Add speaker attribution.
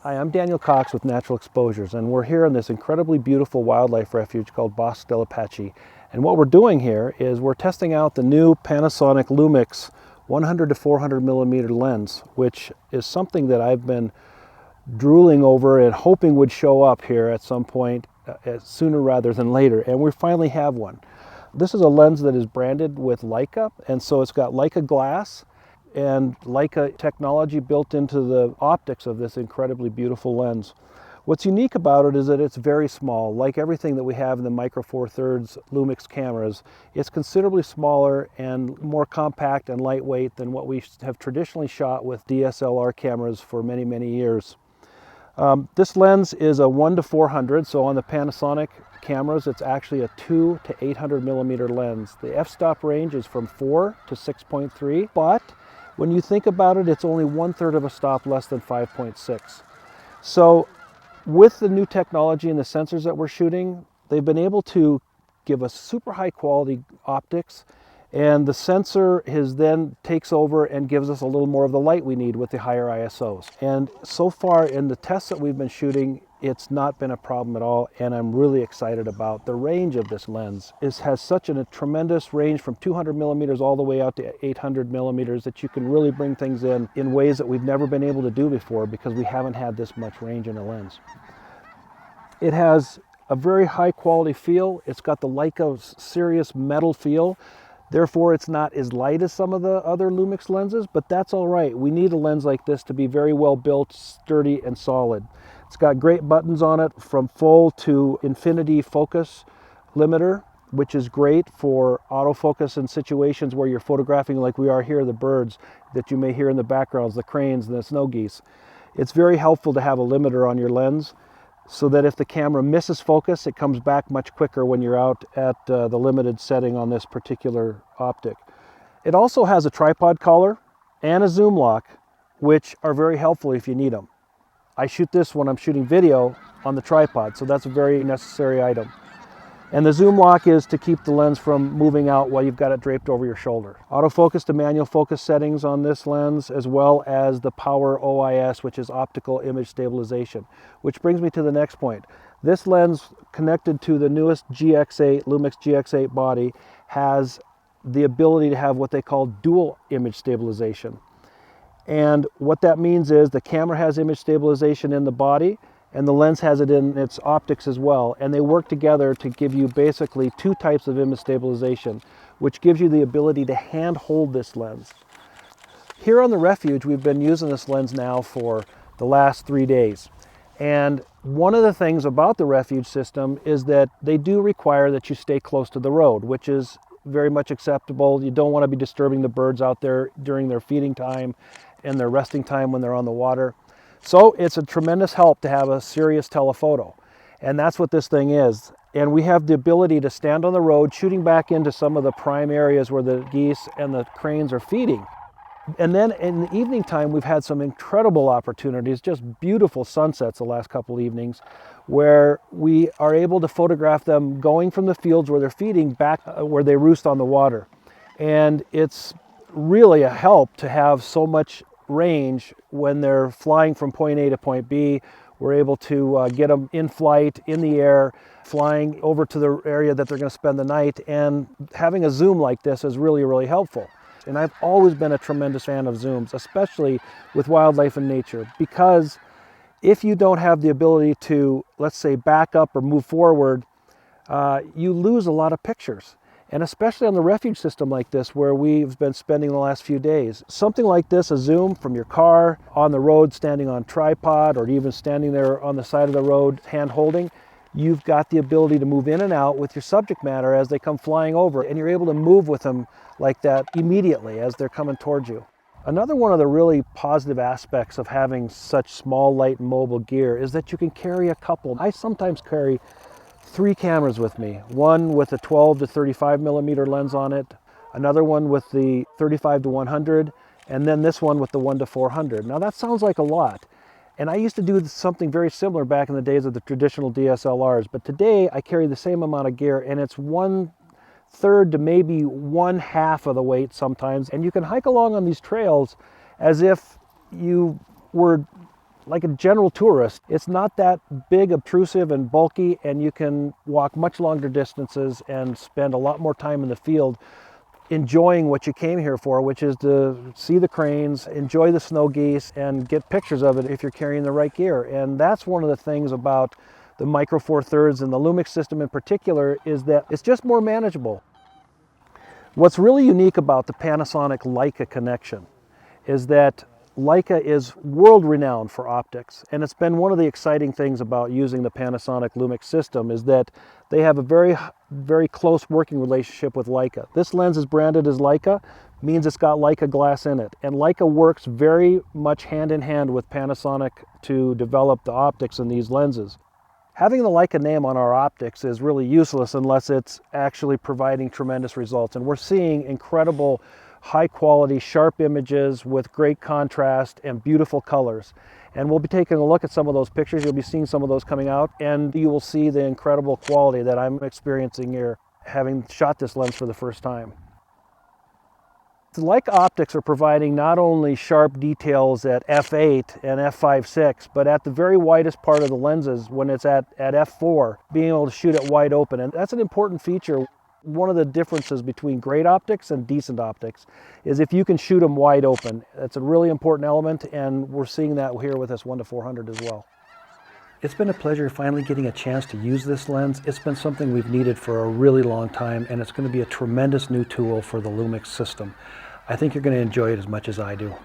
Speaker 1: Hi, I'm Daniel Cox with Natural Exposures, and we're here in this incredibly beautiful wildlife refuge called Bosque del Apache. And what we're doing here is we're testing out the new Panasonic Lumix 100 to 400 millimeter lens, which is something that I've been drooling over and hoping would show up here at some point sooner rather than later, and we finally have one. This is a lens that is branded with Leica, and so it's got Leica glass and Leica technology built into the optics of this incredibly beautiful lens. What's unique about it is that it's very small. Like everything that we have in the Micro Four Thirds Lumix cameras, it's considerably smaller and more compact and lightweight than what we have traditionally shot with DSLR cameras for many, many years. This lens is a 1 to 400, so on the Panasonic cameras it's actually a 2 to 800 millimeter lens. The f-stop range is from 4 to 6.3, but when you think about it, it's only 1/3 of a stop less than 5.6. So with the new technology and the sensors that we're shooting, they've been able to give us super high quality optics, and the sensor then takes over and gives us a little more of the light we need with the higher ISOs. And so far in the tests that we've been shooting, it's not been a problem at all, and I'm really excited about the range of this lens. It has such a tremendous range from 200 millimeters all the way out to 800 millimeters that you can really bring things in ways that we've never been able to do before because we haven't had this much range in a lens. It has a very high quality feel. It's got the Leica serious metal feel. Therefore, it's not as light as some of the other Lumix lenses, but that's all right. We need a lens like this to be very well built, sturdy, and solid. It's got great buttons on it, from full to infinity focus limiter, which is great for autofocus in situations where you're photographing like we are here, the birds that you may hear in the backgrounds, the cranes and the snow geese. It's very helpful to have a limiter on your lens so that if the camera misses focus, it comes back much quicker when you're out at the limited setting on this particular optic. It also has a tripod collar and a zoom lock, which are very helpful if you need them. I shoot this when I'm shooting video on the tripod, so that's a very necessary item. And the zoom lock is to keep the lens from moving out while you've got it draped over your shoulder. Autofocus to manual focus settings on this lens, as well as the power OIS, which is optical image stabilization. Which brings me to the next point. This lens, connected to the newest GX8, Lumix GX8 body, has the ability to have what they call dual image stabilization. And what that means is the camera has image stabilization in the body, and the lens has it in its optics as well, and they work together to give you basically two types of image stabilization, which gives you the ability to hand hold this lens. Here on the refuge, we've been using this lens now for the last 3 days, and one of the things about the refuge system is that they do require that you stay close to the road, which is very much acceptable. You don't want to be disturbing the birds out there during their feeding time and their resting time when they're on the water. So it's a tremendous help to have a serious telephoto, and that's what this thing is. And we have the ability to stand on the road shooting back into some of the prime areas where the geese and the cranes are feeding. And then in the evening time, we've had some incredible opportunities, just beautiful sunsets the last couple evenings, where we are able to photograph them going from the fields where they're feeding back where they roost on the water. And it's really a help to have so much range when they're flying from point A to point B. We're able to get them in flight, in the air, flying over to the area that they're going to spend the night, and having a zoom like this is really, really helpful. And I've always been a tremendous fan of zooms, especially with wildlife and nature, because if you don't have the ability to, let's say, back up or move forward, you lose a lot of pictures. And especially on the refuge system like this, where we've been spending the last few days. Something like this, a zoom from your car, on the road, standing on tripod, or even standing there on the side of the road, hand holding, you've got the ability to move in and out with your subject matter as they come flying over, and you're able to move with them like that immediately as they're coming towards you. Another one of the really positive aspects of having such small, light, and mobile gear is that you can carry a couple. I sometimes carry 3 cameras with me, one with a 12 to 35 millimeter lens on it, another one with the 35 to 100, and then this one with the 1 to 400. Now that sounds like a lot, and I used to do something very similar back in the days of the traditional DSLRs, but today I carry the same amount of gear, and it's 1/3 to maybe 1/2 of the weight sometimes, and you can hike along on these trails as if you were like a general tourist. It's not that big, obtrusive, and bulky, and you can walk much longer distances and spend a lot more time in the field enjoying what you came here for, which is to see the cranes, enjoy the snow geese, and get pictures of it if you're carrying the right gear. And that's one of the things about the Micro Four Thirds and the Lumix system in particular, is that it's just more manageable. What's really unique about the Panasonic Leica connection is that Leica is world-renowned for optics, and it's been one of the exciting things about using the Panasonic Lumix system is that they have a very close working relationship with Leica. This lens is branded as Leica, means it's got Leica glass in it, and Leica works very much hand in hand with Panasonic to develop the optics in these lenses. Having the Leica name on our optics is really useless unless it's actually providing tremendous results, and we're seeing incredible high quality, sharp images with great contrast and beautiful colors. And we'll be taking a look at some of those pictures. You'll be seeing some of those coming out, and you will see the incredible quality that I'm experiencing here, having shot this lens for the first time. The Leica optics are providing not only sharp details at f8 and f5.6, but at the very widest part of the lenses when it's at f4, being able to shoot it wide open. And that's an important feature. One of the differences between great optics and decent optics is if you can shoot them wide open. That's a really important element, and we're seeing that here with this 1-400 as well. It's been a pleasure finally getting a chance to use this lens. It's been something we've needed for a really long time, and it's going to be a tremendous new tool for the Lumix system. I think you're going to enjoy it as much as I do.